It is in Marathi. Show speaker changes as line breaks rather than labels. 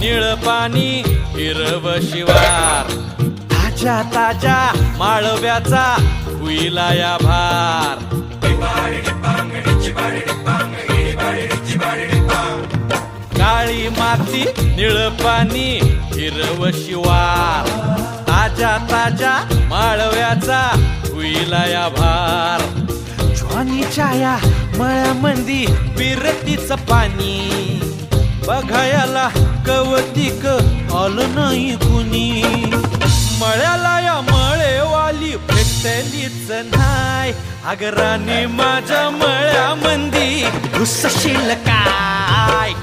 निळ पाणी हिरव शिवार, ताज्या ताज्या माळव्याचा हुईला या भार. काळी माती निळ पाणी हिरव शिवार, ताज्या ताज्या माळव्याचा हुईला या भार. ज्वानीच्या या मळ्यामंदी बिरतीच पाणी, बघायला कवतिक आलं नाही कुणी. मळ्याला या मळेवाली भेटलीच नाय, अगराने माझ्या मळ्यामंदी घुसशील काय.